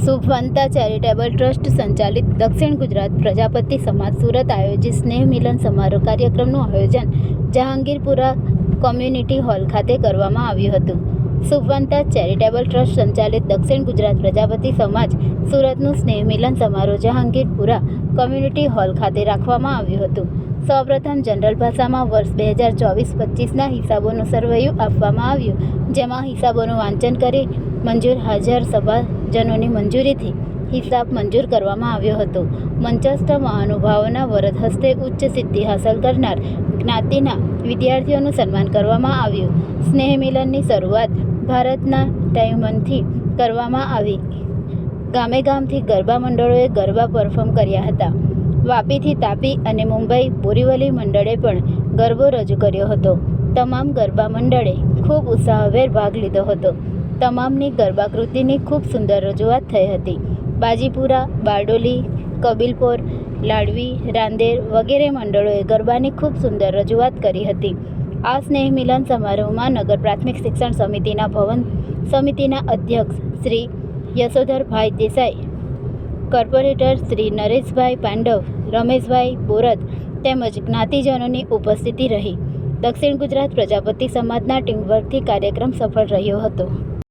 સુભવંતા charitable trust સંચાલિત દક્ષિણ ગુજરાત પ્રજાપતિ સમાજ સુરત આયોજિત સ્નેહ મિલન સમારોહ કાર્યક્રમનું આયોજન જહાંગીરપુરા કોમ્યુનિટી હોલ ખાતે કરવામાં આવ્યું હતું. સુભવંતા ચેરિટેબલ ટ્રસ્ટ સંચાલિત દક્ષિણ ગુજરાત પ્રજાપતિ સમાજ સુરતનું સ્નેહ મિલન સમારોહ જહાંગીરપુરા કોમ્યુનિટી હોલ ખાતે રાખવામાં આવ્યું હતું. સૌપ્રથમ જનરલ ભાષામાં વર્ષ 2024-25ના હિસાબોનું સરવૈયું આપવામાં આવ્યું, જેમાં હિસાબોનું વાંચન કરી મંજૂર હાજર સભાજનોની મંજૂરીથી હિસાબ મંજૂર કરવામાં આવ્યો હતો. મંચસ્થ મહાનુભાવોના વરદ હસ્તે ઉચ્ચ સિદ્ધિ હાંસલ કરનાર જ્ઞાતિના વિદ્યાર્થીઓનું સન્માન કરવામાં આવ્યું. સ્નેહ મિલનની શરૂઆત ભારતના ટાઈમથી કરવામાં આવી. ગામે ગામથી ગરબા મંડળોએ ગરબા પરફોર્મ કર્યા હતા. વાપીથી તાપી અને મુંબઈ બોરીવલી મંડળે પણ ગરબો રજૂ કર્યો હતો. તમામ ગરબા મંડળે ખૂબ ઉત્સાહભેર ભાગ લીધો હતો. તમામની ગરબા કૃતિની ખૂબ સુંદર રજૂઆત થઈ હતી. બાજીપુરા, બારડોલી, કબીલપોર, લાડવી, રાંદેર વગેરે મંડળોએ ગરબાની ખૂબ સુંદર રજૂઆત કરી હતી. આ સ્નેહ મિલન સમારોહમાં નગર પ્રાથમિક શિક્ષણ સમિતિના ભવન સમિતિના અધ્યક્ષ શ્રી યશોધરભાઈ દેસાઈ, કોર્પોરેટર શ્રી નરેશભાઈ પાંડવ, રમેશભાઈ બોરદ તેમજ જ્ઞાતિજનોની ઉપસ્થિતિ રહી. દક્ષિણ ગુજરાત પ્રજાપતિ સમાજના ટીમવર્કથી કાર્યક્રમ સફળ રહ્યો હતો.